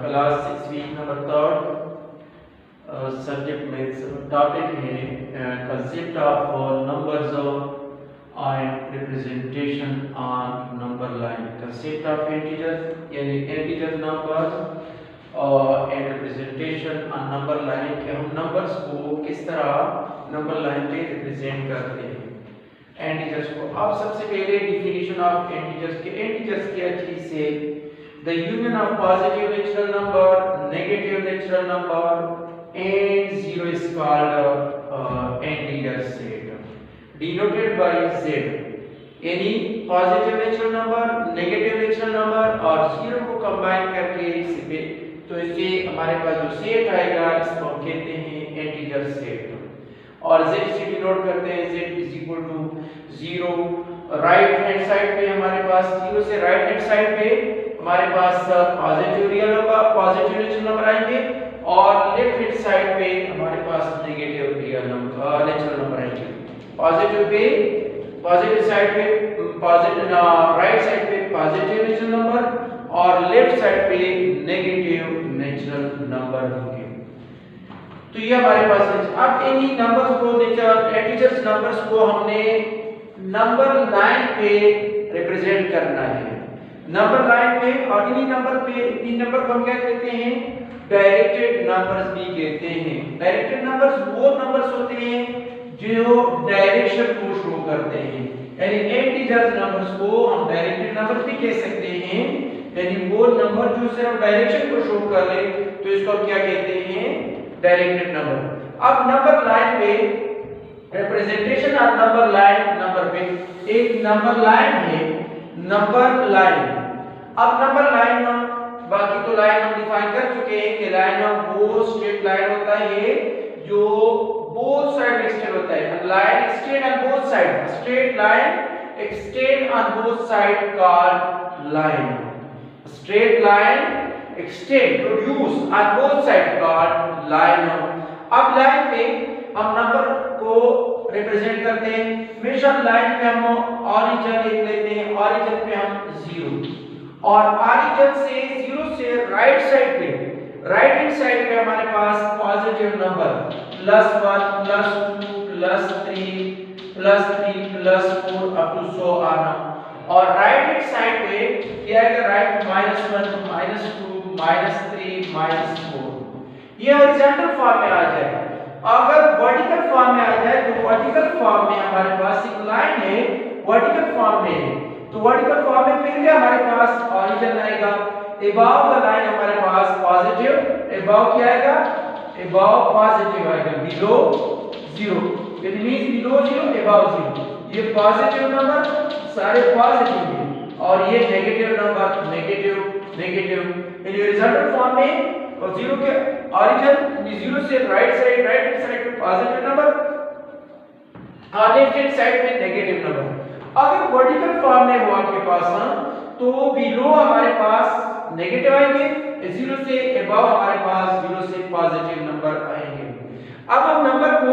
Class 6 week number third subject में topic है concept of numbers and representation on number line. Concept of integers यानी integer numbers और and representation on number line के हम numbers को किस तरह नंबर लाइन पे रिप्रेजेंट करते हैं इंटीजर्स को। अब सबसे पहले डिफिनीशन ऑफ इंटीजर्स के इंटीजर्स क्या चीज से the union of positive natural number negative natural number and zero is called integer set denoted by z यानी positive natural number negative natural number और जीरो को कंबाइन करके इसे तो इससे हमारे पास जो सेट आएगा इसको हम कहते हैं इंटीजर सेट और z से डिनोट करते हैं z is equal to 0। Right hand side पे हमारे पास 0 से राइट हैंड साइड पे हमारे पास positive real number positive natural number आएंगे और लेफ्ट हैंड साइड पे हमारे पास negative real number natural number आएंगे। पॉजिटिव पे पॉजिटिव साइड पे पॉजिटिव राइट साइड पे पॉजिटिव नेचुरल नंबर और लेफ्ट साइड पे नेगेटिव नेचुरल नंबर होंगे। तो ये हमारे पास है। अब इन्हीं नंबर्स को इंटीजर्स नंबर्स को हमने नंबर लाइन पे रिप्रेजेंट करना है नंबर लाइन पे और इन्हीं नंबर को हम क्या कहते हैं डायरेक्टेड नंबर्स भी कहते हैं। डायरेक्टेड नंबर्स वो नंबर्स होते हैं जो डायरेक्शन को शो करते हैं यानी इंटीजर्स नंबर्स को हम डायरेक्टेड नंबर्स भी कह सकते हैं यानी वो नंबर जो सिर्फ डायरेक्शन को शो कर ले तो इसको हम क्या कहते हैं डायरेक्टेड नंबर। अब नंबर लाइन पे representation of number line number पे एक नंबर लाइन है नंबर लाइन। अब नंबर लाइन बाकी तो लाइन हम डिफाइन कर चुके हैं कि लाइन वो स्ट्रेट लाइन होता है जो बोथ साइड एक्सटेंड होता है। Line extend on both side straight line extend on both side called line. Straight line extend produce on both sides called line। अब लाइन पे हम नंबर को रिप्रेजेंट करते हैं हमेशा लाइन पे हम ऑरिजिन लिख लेते हैं ऑरिजिन पे हम 0 और ऑरिजिन से 0 से राइट साइड पे राइट हैंड साइड पे हमारे पास पॉजिटिव नंबर +1 +2 +3 +4 अप टू सो आना और राइट हैंड साइड पे क्या है राइट -1 -2 -3 -4 ये हॉरिजॉन्टल फॉर्म में आ जाए। अगर वर्टिकल फॉर्म में आ जाए तो वर्टिकल फॉर्म में हमारे पास एक लाइन है वर्टिकल फॉर्म में है तो वर्टिकल फॉर्म में फिर हमारे पास ऑरिजिन आएगा अबव द लाइन हमारे पास पॉजिटिव अबव क्या आएगा अबव पॉजिटिव आएगा below 0 it means below 0 above 0 ये पॉजिटिव नंबर सारे पॉजिटिव हैं और ये negative number negative in horizontal form में और 0 के ऑरिजिन 0 से राइट हैंड साइड पे पॉजिटिव नंबर और लेफ्ट हैंड साइड पे नेगेटिव नंबर। अगर वर्टिकल फॉर्म में हो आपके पास तो बिलो हमारे पास नेगेटिव आएंगे 0 से अबव हमारे पास 0 से पॉजिटिव नंबर आएंगे। अब हम नंबर को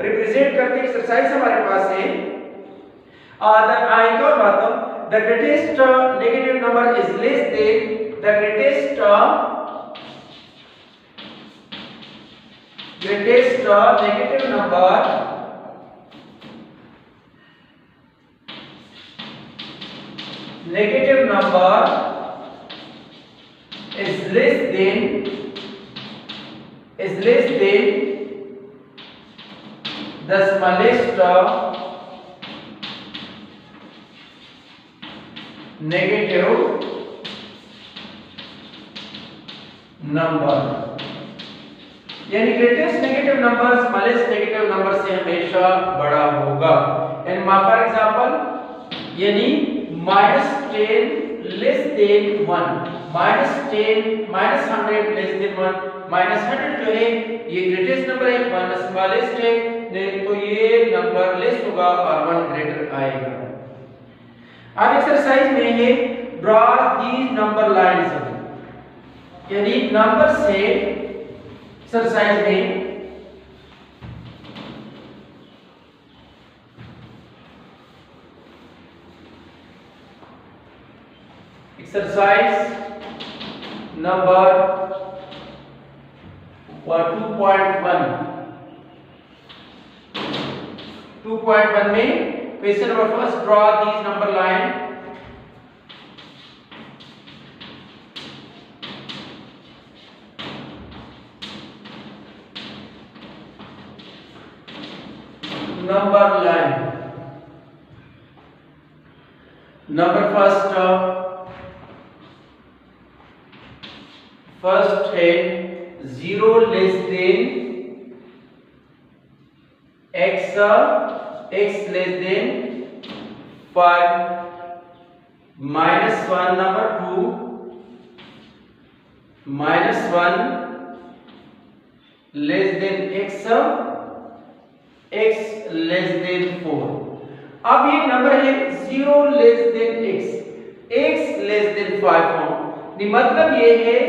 रिप्रेजेंट करते एक्सरसाइज हमारे पास है the greatest negative number is less than the greatest negative number is less than the smallest negative number यानी greatest negative number smallest negative number से हमेशा बड़ा होगा। एंड फॉर एग्जांपल यानी -10 लेस देन 1 -10 -100 लेस देन 1 -100 जो है ये greatest number है स्मॉलेस्ट है तो ये नंबर लेस होगा और 1 ग्रेटर आएगा। अब एक्सरसाइज में है ड्रॉ दीज नंबर लाइंस यानी नंबर से एक्सरसाइज में एक्सरसाइज नंबर 2.1 में question number first, draw these number line. Number line number first है 0 less than x less than 5 -1 number 2 -1 less than x less than 4। अब ये number है 0 less than x less than 5 हो। मतलब ये है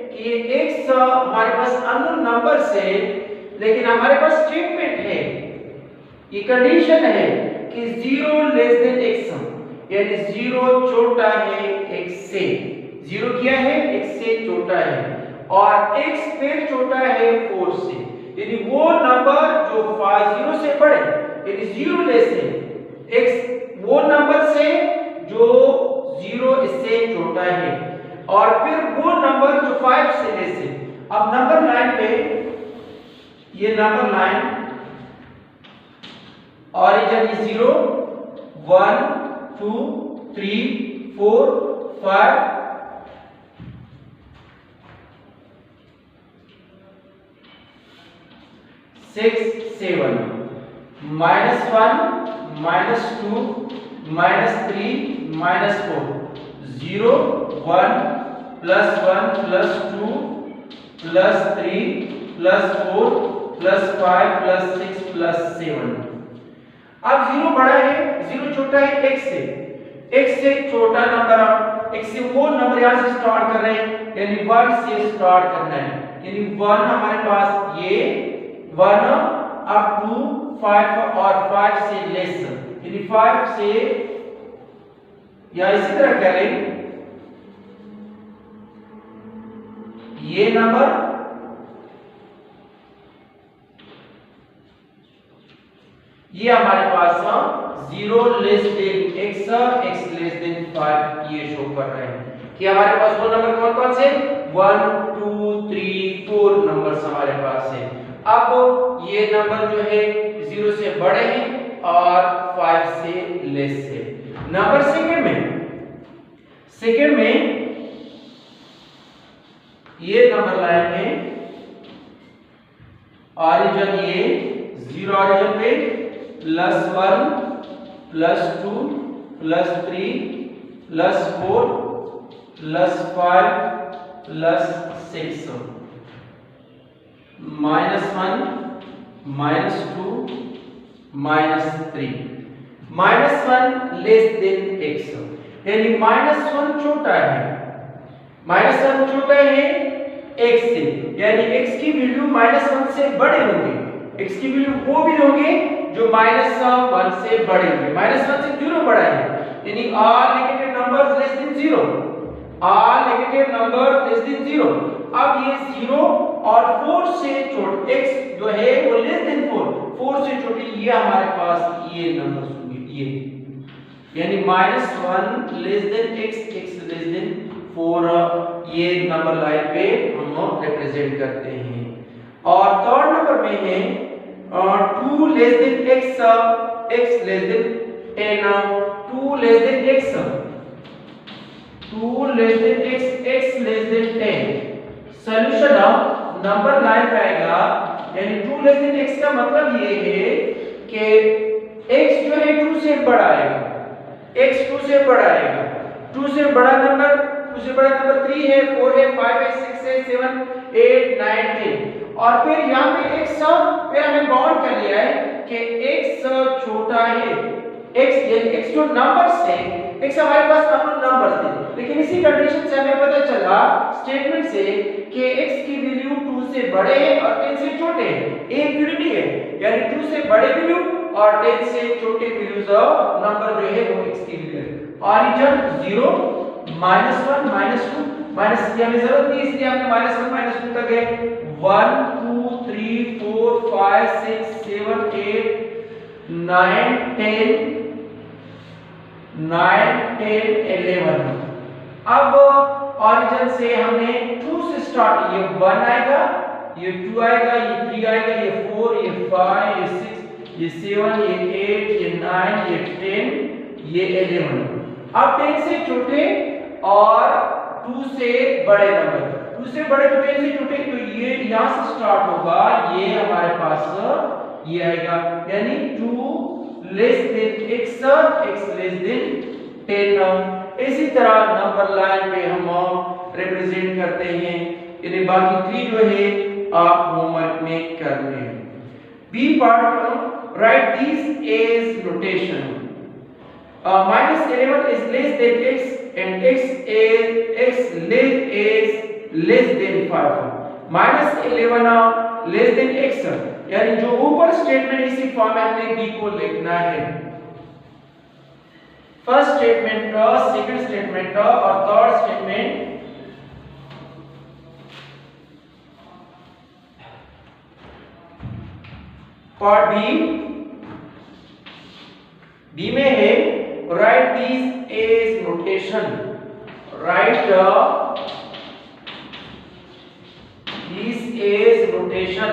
कि ये x हमारे पास अननोन नंबर से, लेकिन हमारे पास स्टेटमेंट है, ये कंडीशन है कि 0 लेस देन x, यानी 0 छोटा है x से, 0 क्या है x से छोटा है, और x फिर छोटा है 4 से, यानी वो नंबर जो 0 से बड़े, यानी 0 लेस है x वो नंबर से जो 0 इससे छोटा है, और फिर वो नंबर जो 5 से लेस है। अब नंबर लाइन पे ये नंबर लाइन ऑरिजिन 0 1 2 3 4 5 6 7 -1 -2 -3 -4 0 1 +1 +2 +3 +4 +5 +6 +7। अब 0 बड़ा है, 0 छोटा है x से छोटा नंबर, x से वो नंबर यहां से स्टार्ट कर रहे हैं, यानी 1 से स्टार्ट करना है, यानी 1 हमारे पास ये 1 अप टू 5 और 5 से लेस, यानी 5 से, या इसी तरह करें ये नंबर ये हमारे पास 0 less than x less than 5 ये शो कर रहे हैं कि हमारे पास वो नंबर कौन कौन से 1 2 3 4 नंबर्स हमारे पास है। अब ये नंबर जो है 0 से बड़े हैं और 5 से लेस है। नंबर सेकंड में ये नंबर लाइन है ऑरिजिन ये 0 ऑरिजिन पे +1 +2 +3 +4 +5 +6 -1 -2 -3 -1 लेस देन x, यानी -1 छोटा है, -1 छोटा है x से, यानी x की वैल्यू -1 से बड़े होंगे, x की वैल्यू वो भी होंगे जो -1 से बड़े होंगे। -1 से 0 बड़ा है, यानी all negative numbers less than 0, all negative numbers less than 0। अब ये 0 और 4 से छोटे x जो है वो लेस देन 4 से छोटी, ये हमारे पास ये नंबर्स होंगे, ये यानी -1 less than x less than 4 ये नंबर लाइन पे हम रिप्रेजेंट करते हैं। और थर्ड नंबर में है 2 less than x less than 10, 2 less than x 2 less than x less than 10। Solution number line पे आएगा, यानी 2 लेस देन x का मतलब ये है कि x जो है 2 से बड़ा आएगा, x 2 से बड़ा आएगा, 2 से बड़ा नंबर 3 है, 4 है, 5 है, 6 है, 7 8 9 10। और फिर यहाँ पे x फिर हमें बाउंड कर लिया है कि x छोटा है, x यानी x जो नंबर्स है, x हमारे पास अननोन नंबर्स थे, लेकिन इसी कंडीशन से हमें पता चला स्टेटमेंट से कि x की वैल्यू 2 से बड़े है और 10 से छोटे है, एक यूनिटी है, यानी 2 से बड़े वैल्यू और 10 से छोटे वैल्यूज नंबर जो है वो x की वैल्यू है। ऑरिजिन 0 -1 -2 माइनस की हमें जरूरत नहीं, इसलिए हमने -1 -2 तक है। 1 2 3 4 5 6 7 8 9 10 11। अब ओरिजिन से हमने 2 से स्टार्ट, ये 1 आएगा, ये 2 आएगा, ये 3 आएगा, ये 4, ये 5, ये 6, ये 7, ये 8, ये 9, ये 10, ये 11। अब 10 से छोटे और 2 से बड़े नंबर, 2 से बड़े तो 10 से छोटे, तो ये यहां से स्टार्ट होगा, ये हमारे पास ये आएगा, यानी 2 less than x, x less than 10। इसी तरह नंबर लाइन पे हम रिप्रेजेंट करते हैं, यानी बाकी 3 जो है आप होमवर्क में कर लें। B part, write this as notation. -11 is less than x and x less than 5. -11 less than x, यानी जो ऊपर स्टेटमेंट इसी फॉर्म में हमने बी को लिखना है। फर्स्ट स्टेटमेंट, सेकंड स्टेटमेंट और थर्ड स्टेटमेंट। पार्ट बी में है write this as notation, write this as notation.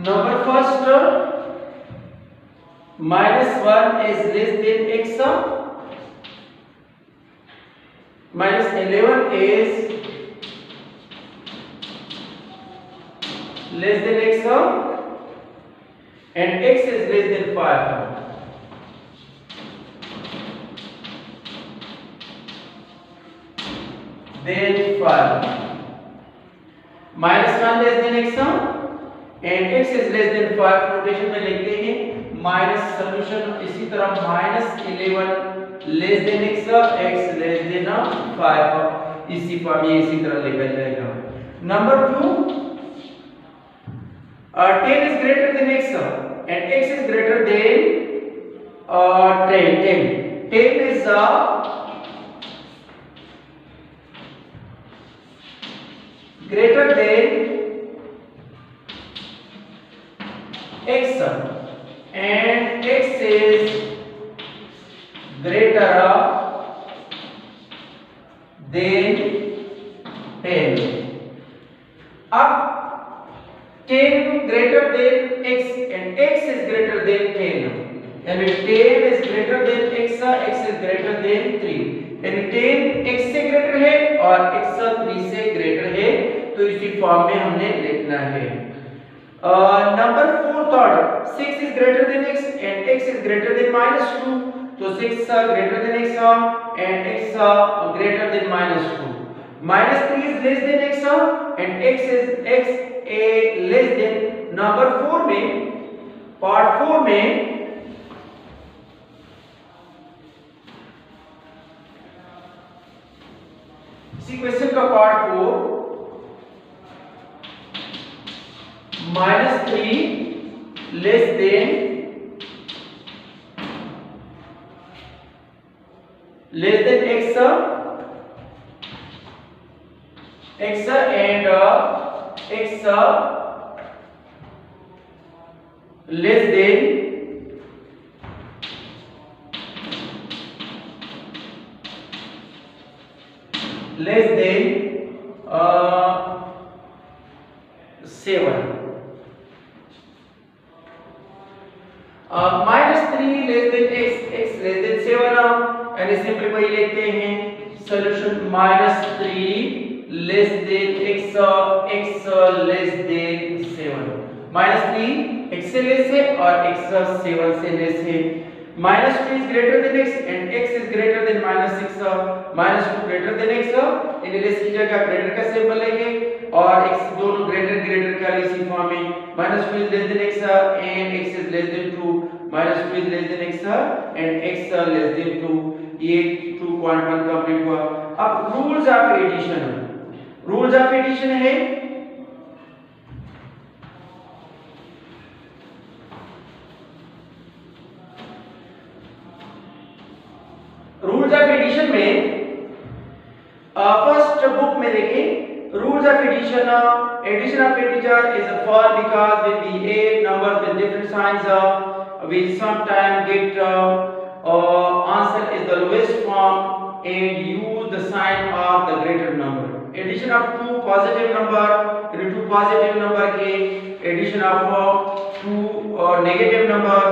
Number first, -1 is less than x, -11 is less than x, and x is less than 5. Then 5. -1 less than x and x is less than 5 notation में लिखते हैं। Minus solution इसी तरह -11 less than x, x less than 5, इसी form में इसी तरह लिखा जाएगा। Number 2, 10 is greater than x and x is greater than 10. 10 is greater than x and x is greater than 10. अब 10 greater than x and x is greater than 10, यानी 10 is greater than x, x is greater than 3, यानी 10 x से greater है और x 3 से greater है, तो इसी फॉर्म में हमने लिखना है। Number 4 third, 6 is greater than x and x is greater than -2, तो 6 greater than x and x greater than -2. -3 is less than x and x is less than। Number 4 में, पार्ट 4 में इसी क्वेश्चन का part 4, -3 less than x and x less than -7। -3 less than x less than 7, यानी simply वही लिखते हैं solution -3 less than x less than 7। -3 x से less है और x 7 से लेस है। -2 is greater than x and x is greater than -6, -2 greater than x, in less की जगह ग्रेटर का सिंबल लेंगे और x दोनों ग्रेटर का इसी फॉर्म में। -2 is less than x and x is less than 2, -2 is less than x and x less than 2, ये 2.1 कंप्लीट हुआ। अब rules of addition, rules of addition है एडिशन में फर्स्ट बुक में देखें rules of addition of integer is for because with the 8 numbers with different signs we sometimes get answer is the lowest form and use the sign of the greater number. Addition of two positive number into two positive number के addition of two negative number,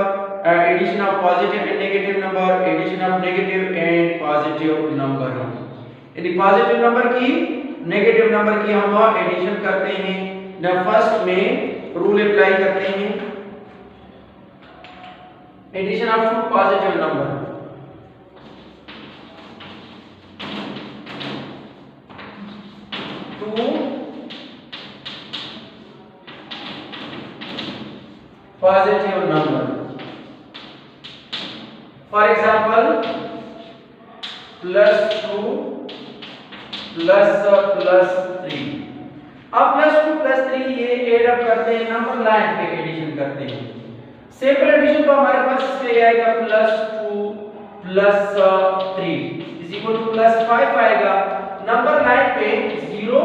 addition of positive and negative number, addition of negative and positive number. यदि positive number की negative number की हम addition करते हैं न first में rule apply करते हैं addition of two positive number. Two positive number. For example, +2 +3. अब +2 +3 ये एड अप करते हैं नंबर लाइन पे एडिशन करते हैं. सिंपल एडिशन तो हमारे पास इसमें आएगा +2 +3 +5 आएगा. नंबर लाइन पे 0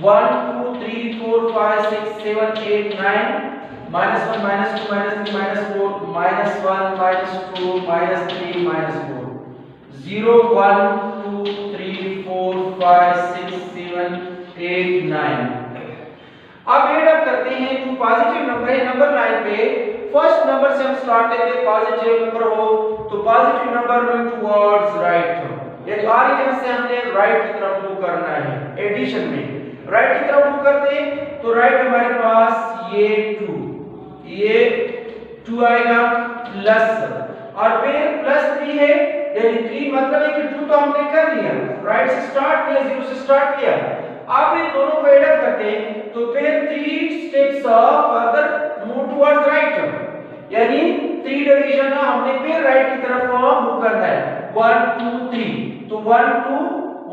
1 2 3 4 5 6 7 8 9 -1 -2 -3 -4 -1 -2 -3 -4 0 1 2 3 4 5 6 7 8 9. अब एड अप करते हैं टू पॉजिटिव नंबर है नंबर लाइन पे. फर्स्ट नंबर से हम स्टार्ट लेते हैं. पॉजिटिव नंबर हो तो positive number move towards right. ये ऑरिजिन से हमने राइट की तरफ मूव करना है. एडिशन में राइट की तरफ मूव करते हैं तो राइट हमारे पास ये 2 आएगा प्लस और फिर +3 है यानी 3 मतलब है कि 2 तो हमने कर लिया. राइट से स्टार्ट किया 0 से स्टार्ट किया. आप इन दोनों को ऐड अप करते हैं तो फिर 3 steps further move towards right यानी 3 डिवीजन हमने फिर राइट की तरफ मूव करना है. 1 2 3 तो 1 2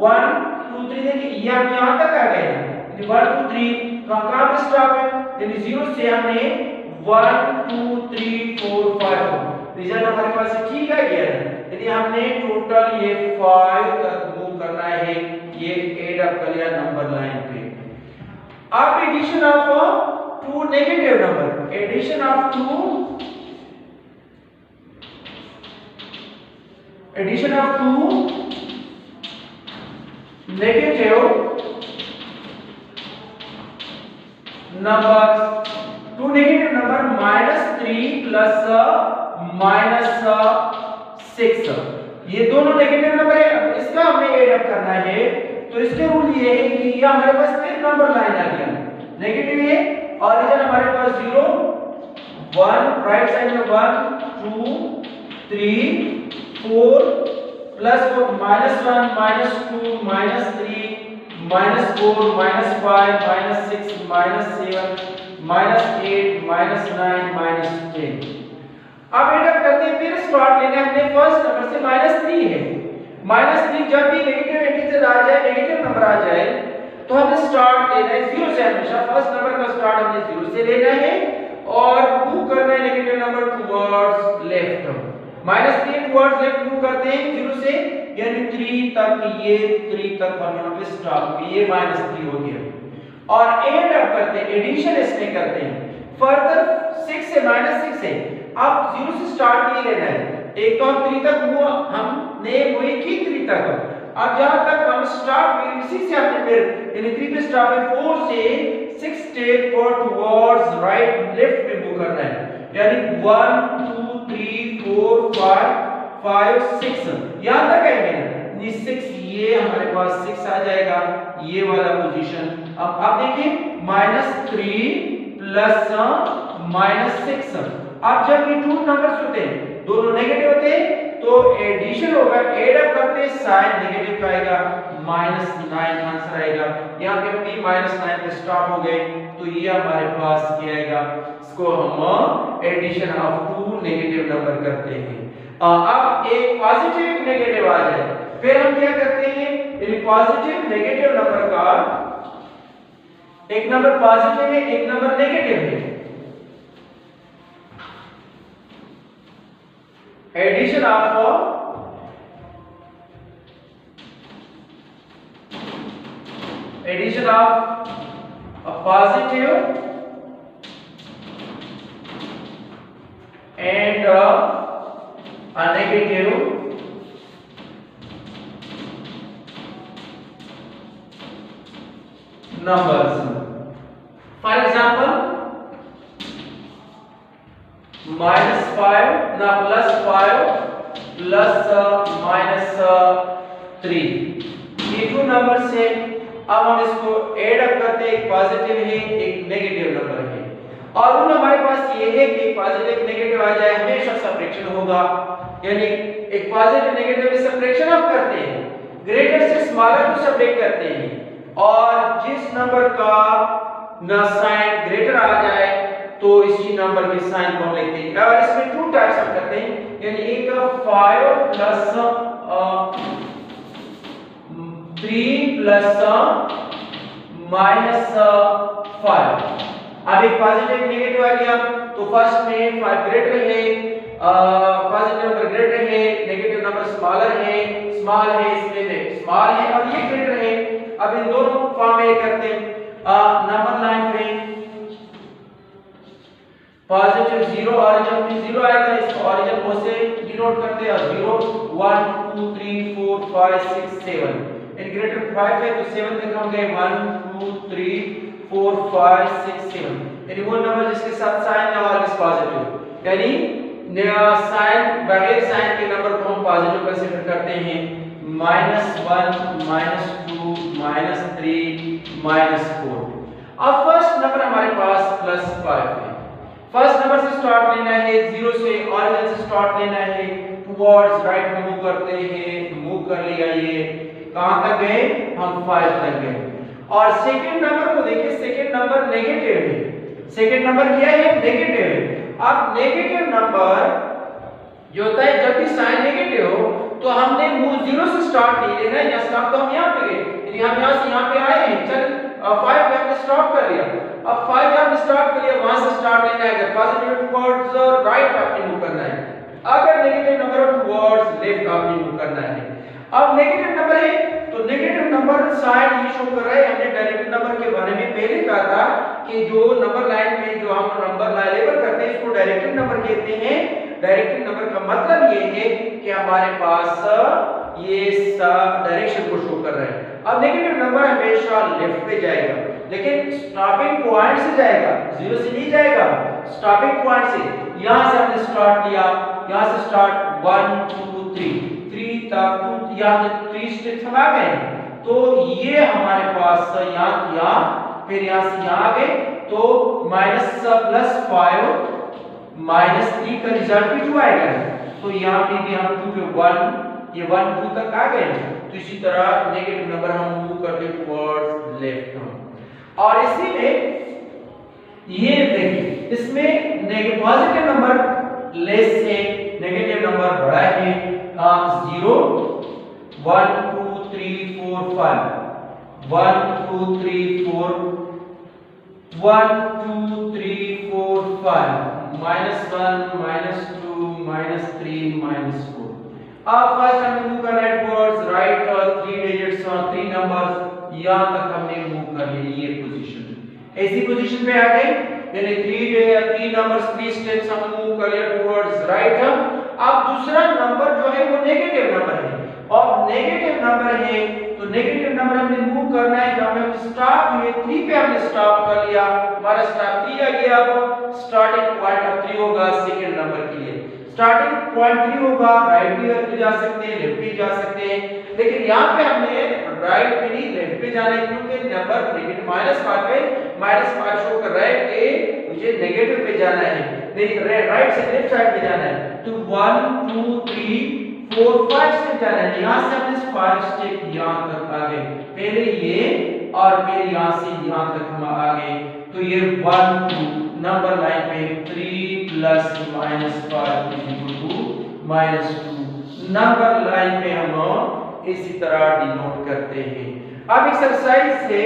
1 2 3 देखिए यहां तक आ गए यानी 1 2 3 कहां पे स्टॉप है यानी 0 से हमने 1 2 3 4 5 रिजल्ट हमारे पास ठीक आ गया है. यदि हमने टोटल ये 5 तक मूव करना है ये एड अप कर लिया नंबर लाइन पे. अब addition of two negative number. Addition of two negative numbers. Two negative number -3 -6 ये दोनों नेगेटिव नंबर है. अब इसका हमें एड अप करना है तो इसके रूल ये है कि ये हमारे पास फिर नंबर लाइन आ गया. नेगेटिव है ऑरिजिन हमारे पास 0 1 राइट साइड में 1 2 3 4 +4 -1 -2 -3 -4 -5 -6 -7 -8 -9 -10. अब एड अप करते हैं फिर स्टार्ट लेना है. हमने फर्स्ट नंबर से -3 है. -3 जब भी नेगेटिव इंटीजर आ जाए नेगेटिव नंबर आ जाए तो हमें स्टार्ट लेना है 0 से. हमेशा फर्स्ट नंबर का स्टार्ट हमने 0 से लेना है और मूव करना है negative number towards left. -3 towards left move करते हैं 0 से यानी 3 तक. ये 3 तक हम यहां पे स्टॉप. ये -3 हो गया और एड अप करते हैं एडिशन इसमें करते हैं फर्दर 6 से -6 है. अब 0 से स्टार्ट नहीं लेना है. एक तो 3 तक मूव हमने वही की 3 तक. अब जहां तक हम स्टार्ट हुए इसी से हमने फिर यानी 3 पे स्टार्ट है 4 से 6 स्टेप टुवर्ड्स राइट लेफ्ट पे मूव करना है यानी 1 2 3 4 5 6 यहां तक आएंगे ना. ये 6 ये हमारे पास 6 आ जाएगा ये वाला पोजीशन. अब देखिए -3 + -6. अब जब ये टू नंबर्स होते हैं दोनों नेगेटिव होते हैं तो एडिशन होगा. एड अप करते साइन नेगेटिव का आएगा -9 आंसर आएगा. यहां पे हम -9 पे स्टॉप हो गए तो ये हमारे पास क्या आएगा. इसको हम addition of two negative number करते हैं. अब एक पॉजिटिव नेगेटिव आ जाए फिर हम क्या करते हैं. यानी पॉजिटिव नेगेटिव नंबर का एक नंबर पॉजिटिव है एक नंबर नेगेटिव है. Addition of of a positive and a negative numbers. For example, -5 now +5 plus -3, ये दो नंबर से अब हम इसको ऐड अप करते हैं, एक पॉजिटिव है एक नेगेटिव नंबर है, और रूल हमारे पास ये है कि पॉजिटिव नेगेटिव आ जाए हमेशा सबट्रैक्शन होगा, यानी एक पॉजिटिव नेगेटिव में सबट्रैक्शन हम करते हैं, ग्रेटर से स्मॉलर को सबट्रैक्ट करते हैं, और जिस नंबर का ना साइन ग्रेटर आ जाए तो इसी नंबर के साइन को हम लिखते हैं। और इसमें टू टाइप्स हम करते हैं, यानी एक 5 प्लस 3 प्लस -5। अब एक पॉजिटिव नेगेटिव आ गया तो फर्स्ट में 5 ग्रेटर है, पॉजिटिव नंबर ग्रेटर है, नेगेटिव नंबर स्मॉलर है, स्मॉल है इसमें स्मॉल है और ये ग्रेटर है। अब इन दोनों फॉर्म में करते हैं, नंबर लाइन पे पॉजिटिव 0 ऑरिजिन में 0 आएगा, इसको ऑरिजिन को से डिनोट करते हैं, 0 1 2 3 4 5 6 7, इन ग्रेटर 5 है तो 7 तक हम गए, 1 2 3 4 5 6 7, यानी वो नंबर जिसके साथ साइन ना ऑलवेज पॉजिटिव, यानी साइन बगैर साइन के नंबर को हम पॉजिटिव कंसीडर करते हैं, -1 -2 -3 -4। अब फर्स्ट नंबर हमारे पास +5 है, फर्स्ट नंबर से स्टार्ट लेना है, 0 से ऑरिजिन से स्टार्ट लेना है, टुवर्ड्स राइट मूव करते हैं, मूव कर लिया, ये कहां तक गए हम 5 तक गए। और सेकंड नंबर को देखिए, सेकंड नंबर नेगेटिव है, सेकंड नंबर क्या है नेगेटिव है। अब नेगेटिव नंबर जो होता है जब भी साइन नेगेटिव हो तो हमने मूव 0 से स्टार्ट नहीं लेना है, या स्टार्ट तो हम यहां पे गए, यानी हम यहां से यहां पे आए हैं, चल 5 पे हमने स्टॉप कर लिया, अब 5 पे हमने स्टॉप कर लिया, वहां से स्टार्ट लेना है, अगर पॉजिटिव टुवर्ड्स राइट आपने मूव करना है, अगर नेगेटिव नंबर टुवर्ड्स लेफ्ट आपने मूव करना है। अब नेगेटिव नंबर है तो नेगेटिव नंबर साइन ये शो कर रहा है, हमने डायरेक्ट नंबर के बारे में पहले कहा था कि जो नंबर लाइन में जो हम नंबर लाइन लेबल करते हैं इसको डायरेक्टिव नंबर कहते हैं। डायरेक्टिव नंबर का मतलब ये है कि हमारे पास ये डायरेक्शन को शो कर रहा है। अब नेगेटिव नंबर हमेशा लेफ्ट पे जाएगा, लेकिन स्टॉपिंग पॉइंट से जाएगा, 0 से नहीं जाएगा, स्टॉपिंग पॉइंट से, यहां से हमने स्टार्ट लिया, यहां से स्टार्ट 1 2 3 तक, यहां से 3 स्टेप्स हम आ गए, तो ये हमारे पास यहां फिर यहां से यहां आ गए, तो -+5 -3 का रिजल्ट भी 2 आएगा, तो यहां पे भी हम 2 पे 1, ये 1 2 तक आ गए, तो इसी तरह नेगेटिव नंबर हम मूव करते टुवर्ड्स लेफ्ट। और इसी में ये देखिए, इसमें पॉजिटिव नंबर लेस है, नेगेटिव नंबर बड़ा है, 0 1 2 3 4 5 1 2 3 4 1 2 3 4 5 -1 -2 -3 -4। अब फर्स्ट हमने मूव करना है टुवर्ड्स राइट, 3 डिजिट्स 3 नंबर्स यहां तक हमने मूव कर लिए, ये पोजीशन ऐसी पोजीशन पे आ गए, यानी 3 नंबर्स 3 स्टेप्स हम मूव कर लिए टुवर्ड्स राइट। अब दूसरा नंबर जो है वो नेगेटिव नंबर है, और नेगेटिव नंबर है तो नेगेटिव नंबर हमने मूव करना है, जब हम स्टॉप हुए 3 पे हमने स्टॉप कर लिया, हमारा स्टॉप 3 आ गया, अब स्टार्टिंग पॉइंट अब 3 होगा सेकंड नंबर के लिए, स्टार्टिंग पॉइंट 3 होगा, राइट भी जा सकते हैं, लेफ्ट भी जा सकते हैं, लेकिन यहाँ पे हमने राइट पे नहीं लेफ्ट पे जाना है, क्योंकि नंबर नेगेटिव -5 पे -5 शो कर रहा है कि मुझे नेगेटिव पे जाना है, नहीं राइट से लेफ्ट साइड पे जाना है, तो 1 2 3 4 5 स्टेप जाना है, यहाँ से हमने 5 स्टेप यहाँ तक आ गए, पहले ये और फिर यहाँ से यहाँ तक हम आ गए, तो ये 1 2 नंबर लाइन पे 3 + -5 -2 नंबर लाइन पे हम इसी तरह डिनोट करते हैं। अब एक्सरसाइज से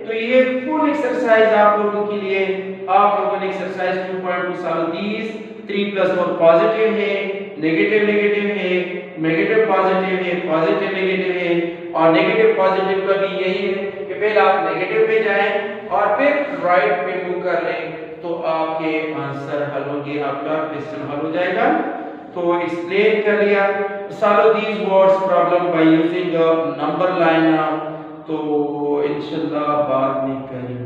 तो ये फुल एक्सरसाइज आप लोगों के लिए, आप लोगों ने एक्सरसाइज 2.2 सॉल्व दिस, 3 + 4 पॉजिटिव है, नेगेटिव नेगेटिव है, नेगेटिव पॉजिटिव है, पॉजिटिव नेगेटिव है, और नेगेटिव पॉजिटिव का भी यही है कि पहले आप नेगेटिव पे जाएं और फिर राइट पे मूव कर लें तो आपके आंसर हल होंगे, आपका क्वेश्चन हल हो जाएगा। तो एक्सप्लेन कर लिया। Solve these words problem by using number line. तो इंशाल्लाह बाद में करेंगे।